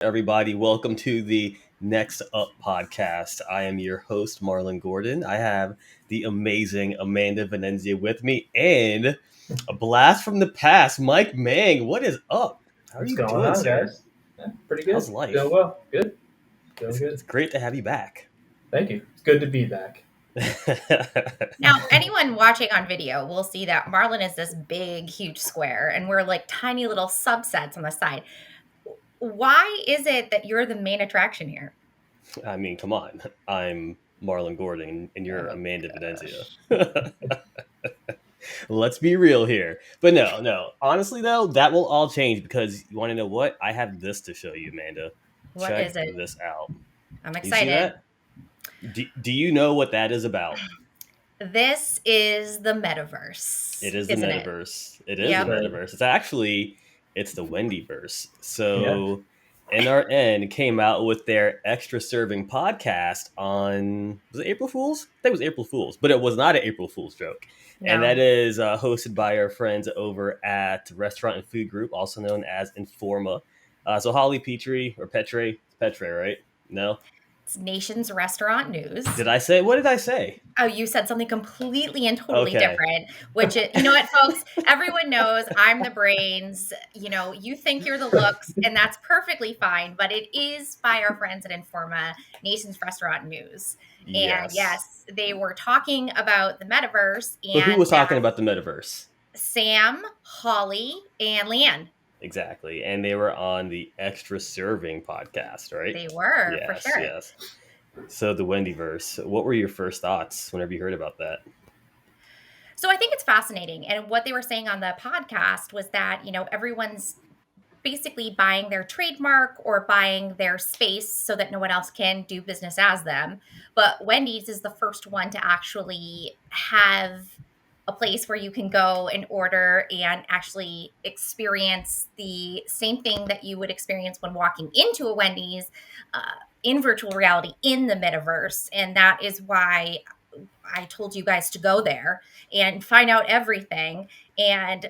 everybody? Welcome to the Next Up podcast. I am your host, Marlon Gordon. I have the amazing Amanda Venenzia with me and a blast from the past, Mike Mang. What is up? How are What's you going doing, on, sir? guys? Yeah, pretty How's good. Doing life? well. Good. Doing It's good. great to have you back. Thank you. It's good to be back. Now, anyone watching on video will see that Marlon is this big, huge square, and we're like tiny little subsets on the side. Why is it that you're the main attraction here? I mean, come on. I'm Marlon Gordon and you're Oh, Amanda gosh. Venenzia. Let's be real here. But no. Honestly, though, that will all change because you want to know what? I have this to show you, Amanda. What Check is it? this out. I'm You see excited. that? Do you know what that is about? This is the metaverse, It is the isn't it? metaverse. It is the Yep. metaverse. It's the Wendyverse. Yeah. So NRN came out with their extra serving podcast on, was it April Fool's? I think it was April Fool's, but it was not an April Fool's joke. And No. that is hosted by our friends over at Restaurant and Food Group, also known as Informa. So Holly Petrie, or Petre, right? No? It's Nation's Restaurant News. What did I say? Oh, you said something completely and totally Okay. different, which is, you know what, folks? Everyone knows I'm the brains. You know, you think you're the looks, and that's perfectly fine, but it is by our friends at Informa, Nation's Restaurant News. And yes, they were talking about the metaverse. But who And was talking about the metaverse? Sam, Holly, and Leanne. Exactly. And they were on the Extra Serving podcast, right? They were, for sure. Yes. So the Wendyverse, what were your first thoughts whenever you heard about that? So I think it's fascinating. And what they were saying on the podcast was that, you know, everyone's basically buying their trademark or buying their space so that no one else can do business as them. But Wendy's is the first one to actually have a place where you can go and order and actually experience the same thing that you would experience when walking into a Wendy's in virtual reality in the metaverse. And that is why I told you guys to go there and find out everything. And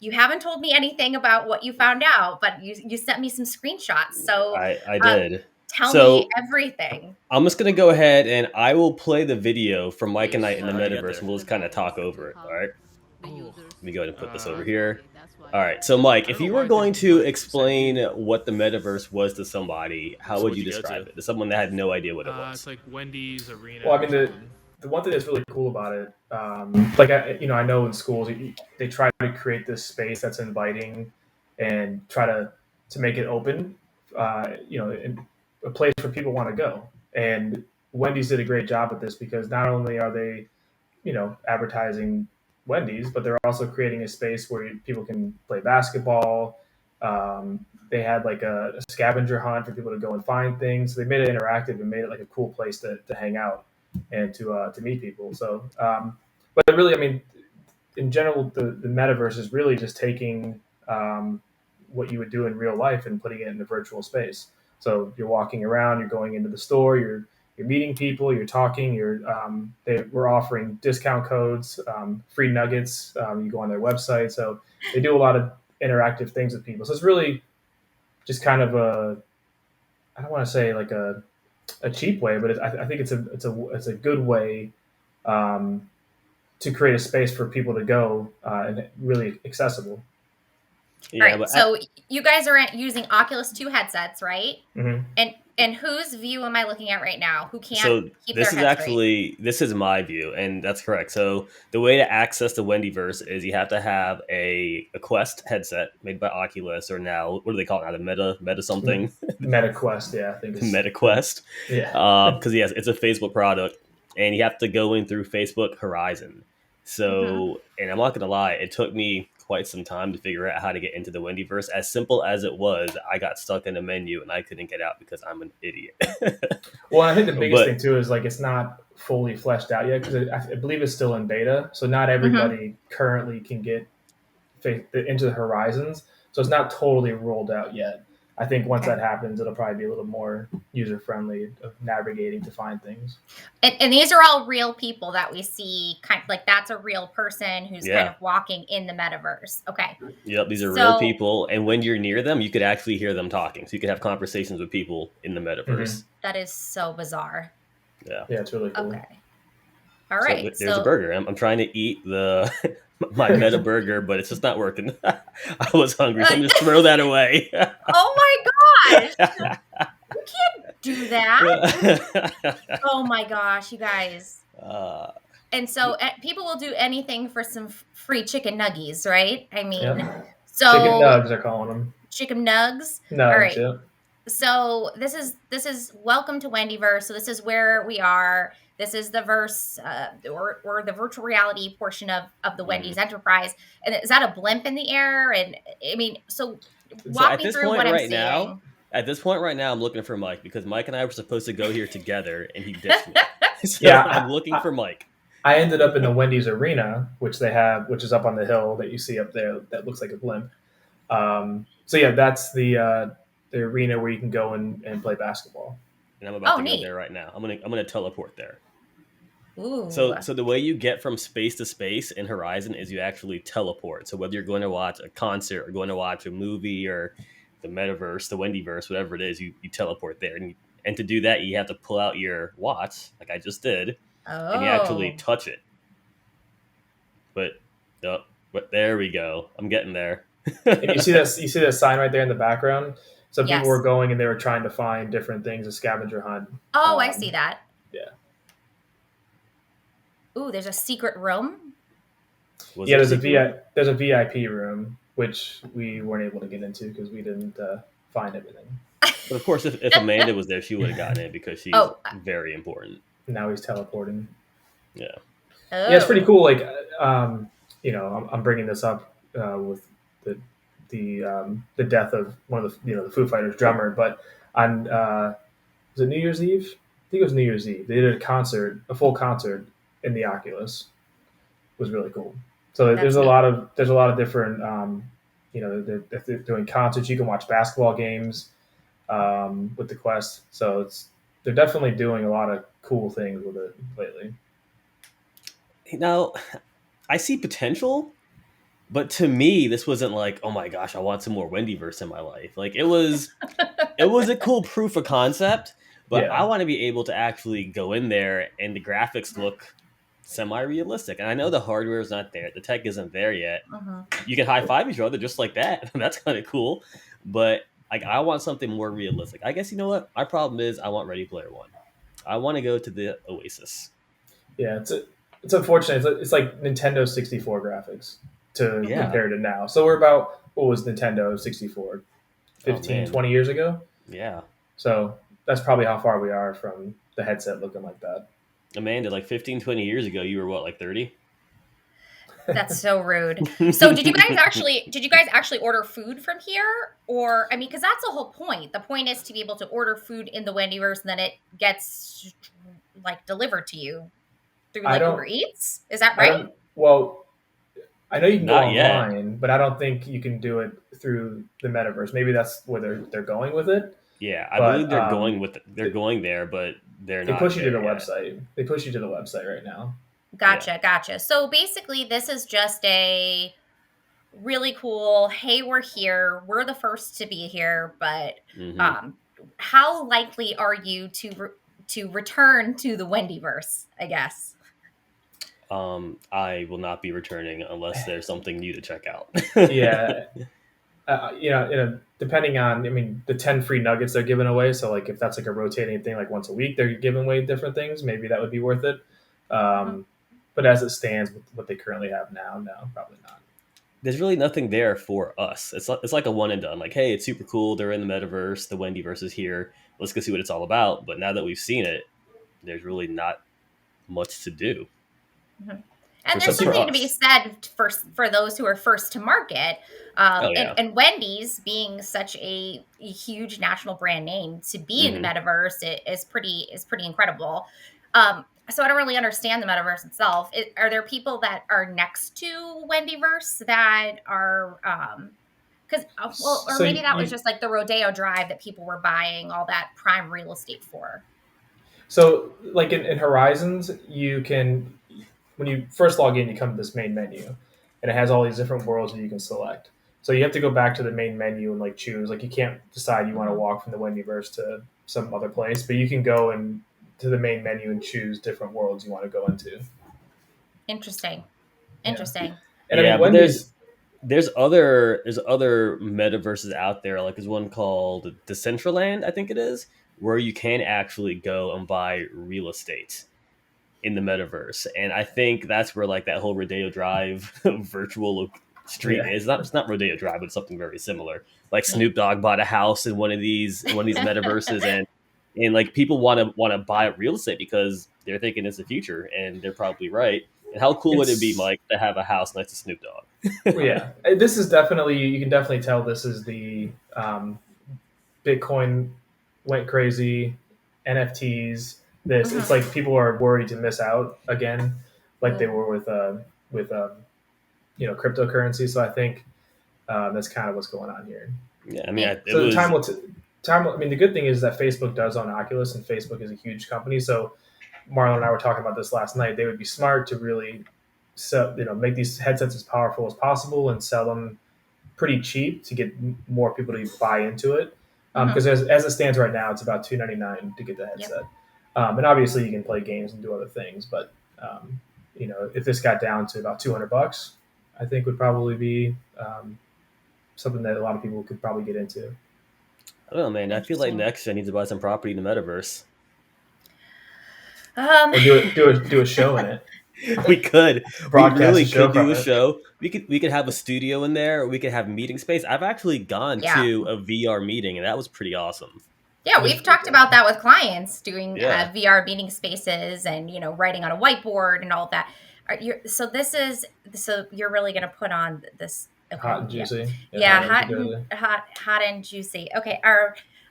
you haven't told me anything about what you found out, but you sent me some screenshots. So I did. Tell me everything. I'm just going to go ahead and I will play the video from Mike and I in the metaverse and we'll just kind of talk over it. All right. Let me go ahead and put this over here. All right. So, Mike, if you were going to explain what the metaverse was to somebody, how would you describe it to someone that had no idea what it was? It's like Wendy's arena. Well, I mean, the one thing that's really cool about it, I know in schools they try to create this space that's inviting and try to make it open, in a place where people want to go. And Wendy's did a great job with this because not only are they, advertising Wendy's, but they're also creating a space where people can play basketball. They had like a scavenger hunt for people to go and find things. So they made it interactive and made it like a cool place to hang out and to meet people. So, but really, I mean, in general, the metaverse is really just taking what you would do in real life and putting it in a virtual space. So you're walking around, you're going into the store, you're meeting people, you're talking, we're offering discount codes, free nuggets. You go on their website, so they do a lot of interactive things with people. So it's really just kind of I don't want to say like a cheap way, but I think it's a good way to create a space for people to go and really accessible. Yeah, all right, so you guys are using Oculus 2 headsets, right? Mm-hmm. And whose view am I looking at right now? Who can't keep this their is heads actually straight? This is my view, and that's correct. So the way to access the Wendyverse is you have to have a Quest headset made by Oculus, or now what do they call it now? The Meta something. Meta Quest, yeah, I think it's Meta Quest. Yeah, because yes, it's a Facebook product, and you have to go in through Facebook Horizon. So, and I'm not gonna lie, it took me quite some time to figure out how to get into the Wendyverse. As simple as it was, I got stuck in a menu and I couldn't get out because I'm an idiot. Well, I think the biggest thing too is like it's not fully fleshed out yet because I believe it's still in beta. So not everybody currently can get into the Horizons. So it's not totally rolled out yet. I think once that happens, it'll probably be a little more user friendly of navigating to find things. And these are all real people that we see, kind of like that's a real person who's kind of walking in the metaverse. Okay. Yep, these are real people, and when you're near them, you could actually hear them talking. So you could have conversations with people in the metaverse. That is so bizarre. Yeah, it's really cool. Okay. All right. So there's a burger. I'm trying to eat my meta burger, but it's just not working. I was hungry, so I'm just throw that away. Oh my gosh! You can't do that. Oh my gosh, you guys. And so people will do anything for some free chicken nuggies, right? I mean, so chicken nugs they're calling them. Chicken nugs. Nugs, all right. Yeah. So this is welcome to Wendyverse. So this is where we are. This is the verse or the virtual reality portion of the Wendy's enterprise. And is that a blimp in the air? And I mean, so walk me through what I'm seeing. At this point right now, I'm looking for Mike because Mike and I were supposed to go here together, and he ditched me. So I'm looking for Mike. I ended up in the Wendy's arena, which is up on the hill that you see up there that looks like a blimp. So yeah, that's the arena where you can go and play basketball. And I'm about to go there right now. I'm gonna teleport there. Ooh. So the way you get from space to space in Horizon is you actually teleport. So whether you're going to watch a concert or going to watch a movie or the metaverse, the Wendyverse, whatever it is, you teleport there. And to do that, you have to pull out your watch, like I just did, and you actually touch it. But there we go. I'm getting there. And you see that sign right there in the background? So people were going and they were trying to find different things, a scavenger hunt. Oh, I see that. Yeah. Ooh, there's a secret room? There's a VIP room, which we weren't able to get into because we didn't find everything. But of course, if Amanda was there, she would have gotten it because she's very important. Now he's teleporting. Yeah. Yeah, it's pretty cool. Like, I'm bringing this up with the death of one of the Foo Fighters drummer, but on was it New Year's Eve? I think it was New Year's Eve. They did a full concert in the Oculus. It was really cool. So there's a lot of different they're doing concerts. You can watch basketball games with the Quest. So they're definitely doing a lot of cool things with it lately. Now, I see potential, but to me, this wasn't like, oh my gosh, I want some more Wendyverse in my life. Like it was a cool proof of concept, but I want to be able to actually go in there and the graphics look semi-realistic. And I know the hardware is not there. The tech isn't there yet. You can high-five each other just like that. That's kind of cool. But like, I want something more realistic. I guess you know what? My problem is I want Ready Player One. I want to go to the Oasis. Yeah, it's unfortunate. It's like Nintendo 64 graphics to compare to now. So we're about, what was Nintendo 64? 15, 20 years ago? Yeah. So that's probably how far we are from the headset looking like that. Amanda, like 15, 20 years ago, you were what, like 30? That's so rude. So did you guys actually order food from here? Or, I mean, because that's the whole point. The point is to be able to order food in the Wendyverse and then it gets like delivered to you through like Uber Eats. Is that right? I know you can go online, but I don't think you can do it through the metaverse. Maybe that's where they're going with it. Yeah, I believe they're going there, but they're not. They push you to the website. They push you to the website right now. Gotcha. So basically, this is just a really cool, hey, we're here. We're the first to be here, but how likely are you to return to the Wendyverse, I guess? I will not be returning unless there's something new to check out. Yeah. Depending on, the 10 free nuggets they're giving away. So like if that's like a rotating thing, like once a week, they're giving away different things. Maybe that would be worth it. But as it stands with what they currently have now, no, probably not. There's really nothing there for us. It's like a one and done. Like, hey, it's super cool. They're in the metaverse. The Wendyverse is here. Let's go see what it's all about. But now that we've seen it, there's really not much to do. And there's something to be said for those who are first to market. And Wendy's being such a huge national brand name to be in the metaverse is pretty incredible. So I don't really understand the metaverse itself. Are there people that are next to Wendyverse that are Because, or So maybe that was just like the Rodeo Drive that people were buying all that prime real estate for. So, like in Horizons, you can, when you first log in, you come to this main menu, and it has all these different worlds that you can select. So you have to go back to the main menu and like choose. Like you can't decide you want to walk from the Wendyverse to some other place, but you can go and to the main menu and choose different worlds you want to go into. Interesting. Yeah. Interesting. And I Yeah, mean, but Wendy's. there's other metaverses out there. Like there's one called Decentraland, I think it is, where you can actually go and buy real estate in the metaverse, and I think that's where like that whole Rodeo Drive virtual street Yeah. is. It's not Rodeo Drive, but it's something very similar. Like Yeah. Snoop Dogg bought a house in one of these metaverses, and like people want to buy real estate because they're thinking it's the future, and they're probably right. And how cool would it be, It's Mike, to have a house next to Snoop Dogg? well, yeah. This is definitely, you can definitely tell this is the Bitcoin went crazy, NFTs. This it's like people are worried to miss out again, like they were with cryptocurrency. So I think that's kind of what's going on here. Yeah, I mean, it So the was. time. I mean, the good thing is that Facebook does own Oculus, and Facebook is a huge company. So Marlon and I were talking about this last night. They would be smart to really, make these headsets as powerful as possible and sell them pretty cheap to get more people to buy into it. Because as it stands right now, it's about $299 to get the headset. Yep. And obviously, you can play games and do other things. But if this got down to about $200, I think would probably be something that a lot of people could probably get into. I don't know, man. I feel like NxtGen needs to buy some property in the metaverse. Or do a show in it. We could. Broadcast we really a show could do a from it. show. We could have a studio in there, or we could have meeting space. I've actually gone to a VR meeting, and that was pretty awesome. Yeah, we've talked about that with clients, doing Yeah. VR meeting spaces and writing on a whiteboard and all of that. So you're really going to put on this. Okay. Hot and juicy. Yeah, hot and juicy. Okay.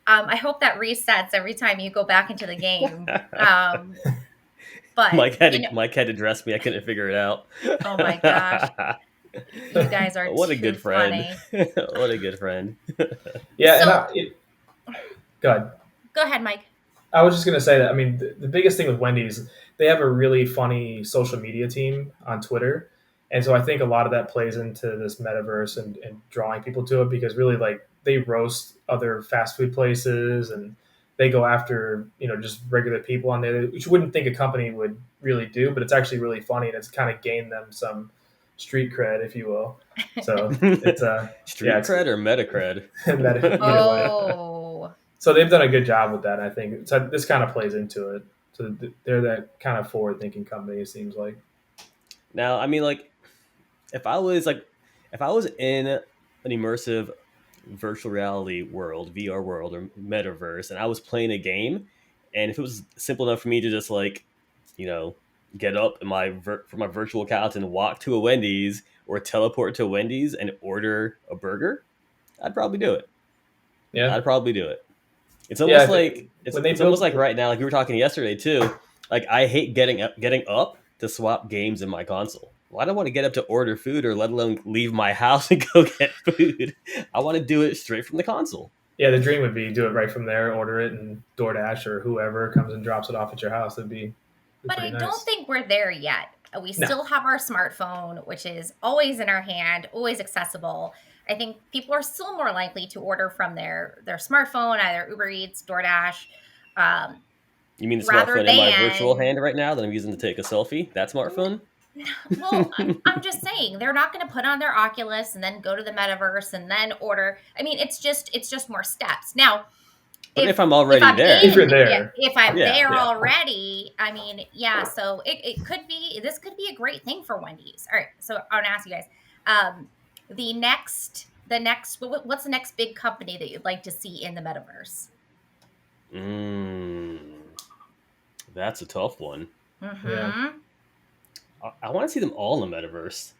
I hope that resets every time you go back into the game. But Mike had to dress me. I couldn't figure it out. Oh my gosh. You guys are what a good friend. What a good friend. Yeah. Go ahead. Go ahead, Mike. I was just going to say that, I mean, the biggest thing with Wendy's, they have a really funny social media team on Twitter. And so I think a lot of that plays into this metaverse and drawing people to it, because really, like, they roast other fast food places and they go after, just regular people on there, which you wouldn't think a company would really do, but it's actually really funny, and it's kind of gained them some street cred, if you will. So it's street cred or meta cred? Oh. So they've done a good job with that. I think this kind of plays into it. So they're that kind of forward-thinking company, it seems like. Now, I mean, like, if I was in an immersive virtual reality world, VR world, or metaverse, and I was playing a game, and if it was simple enough for me to just get up from my virtual couch and walk to a Wendy's or teleport to a Wendy's and order a burger, I'd probably do it. Yeah, I'd probably do it. It's almost it's almost like right now, like we were talking yesterday too. Like, I hate getting up to swap games in my console. Well, I don't want to get up to order food, or let alone leave my house and go get food. I want to do it straight from the console. Yeah, the dream would be do it right from there, order it, and DoorDash or whoever comes and drops it off at your house. But I don't think we're there yet. We still have our smartphone, which is always in our hand, always accessible. I think people are still more likely to order from their smartphone, either Uber Eats, DoorDash. You mean the smartphone in my virtual hand right now that I'm using to take a selfie? That smartphone? Well, I'm just saying, they're not going to put on their Oculus and then go to the metaverse and then order. I mean, it's just more steps. Now, if I'm already there, if you're there, if I'm there already, I mean, yeah. So it could be, this could be a great thing for Wendy's. All right, so I want to ask you guys, what's the next big company that you'd like to see in the metaverse? That's a tough one. Mm-hmm. Yeah. I want to see them all in the metaverse.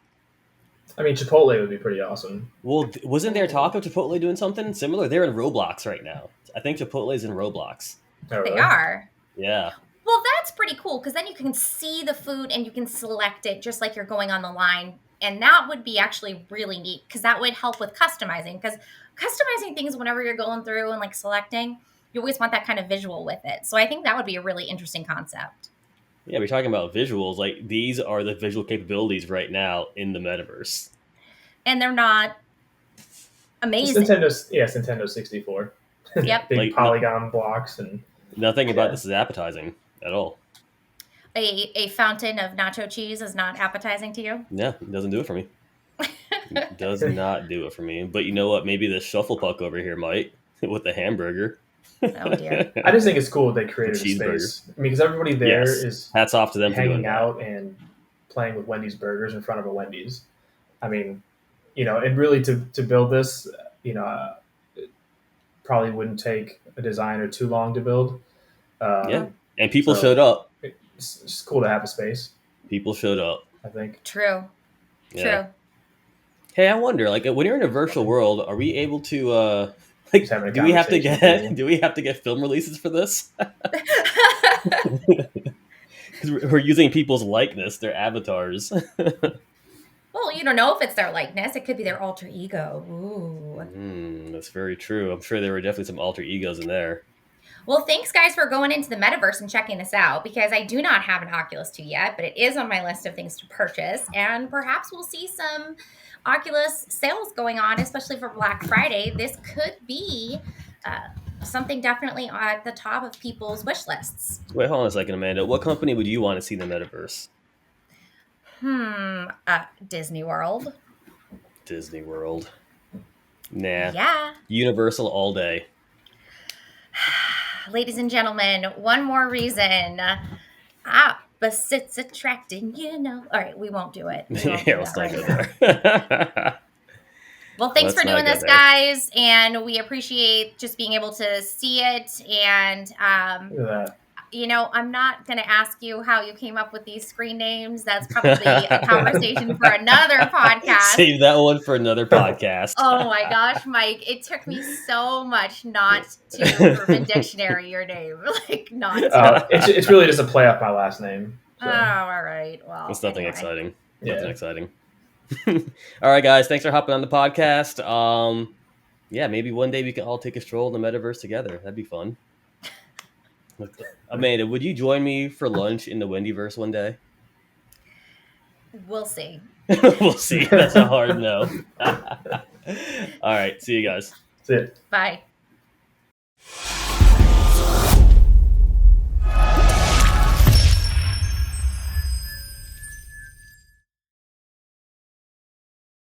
I mean, Chipotle would be pretty awesome. Well, wasn't there talk of Chipotle doing something similar? They're in Roblox right now. I think Chipotle's in Roblox. Oh, really? They are. Yeah. Well, that's pretty cool, because then you can see the food and you can select it just like you're going on the line And that would be actually really neat because that would help with customizing. Because customizing things whenever you're going through and like selecting, you always want that kind of visual with it. So I think that would be a really interesting concept. Yeah, we're talking about visuals. Like these are the visual capabilities right now in the metaverse. And they're not amazing. It's Nintendo 64. Yep. Big Like, polygon blocks and nothing about this is appetizing at all. A fountain of nacho cheese is not appetizing to you? Yeah, it doesn't do it for me. It does not do it for me. But you know what? Maybe the shuffle puck over here might with the hamburger. Oh dear. I just think it's cool that they created a Cheeseburger. space. I mean, because everybody there Yes. is Hats off to them for doing hanging that. out and playing with Wendy's burgers in front of a Wendy's. I mean, and really to build this, it probably wouldn't take a designer too long to build. Yeah, and people so- showed up. It's just cool to have a space, People showed up. I think. True. Yeah. Hey, I wonder, like, when you're in a virtual world, are we able to, like, Just having a do we have to conversation with get film releases for this? Because we're using people's likeness, their avatars. Well, you don't know if it's their likeness. It could be their alter ego. Ooh. That's very true. I'm sure there were definitely some alter egos in there. Well, thanks, guys, for going into the metaverse and checking this out, because I do not have an Oculus 2 yet, but it is on my list of things to purchase. And perhaps we'll see some Oculus sales going on, especially for Black Friday. This could be something definitely at the top of people's wish lists. Wait, hold on a second, Amanda. What company would you want to see in the metaverse? Disney World. Disney World. Nah. Yeah. Universal all day. Ladies and gentlemen, one more reason. Opposites attracting, All right, we won't do it. Yeah, let's not go there. Well, thanks Let's for not doing go this, there. guys. And we appreciate just being able to see it. And, Look at that. I'm not going to ask you how you came up with these screen names. That's probably a conversation for another podcast. Save that one for another podcast. Oh my gosh, Mike, it took me so much not to Urban Dictionary your name. Like, not to. It's really just a play off my last name. So. Oh, all right. Well, It's nothing anyway. exciting. Yeah. Nothing exciting. All right, guys. Thanks for hopping on the podcast. Yeah, maybe one day we can all take a stroll in the metaverse together. That'd be fun. Amanda, would you join me for lunch in the Wendyverse one day? We'll see. We'll see. That's a hard no. All right. See you guys. That's it. Bye.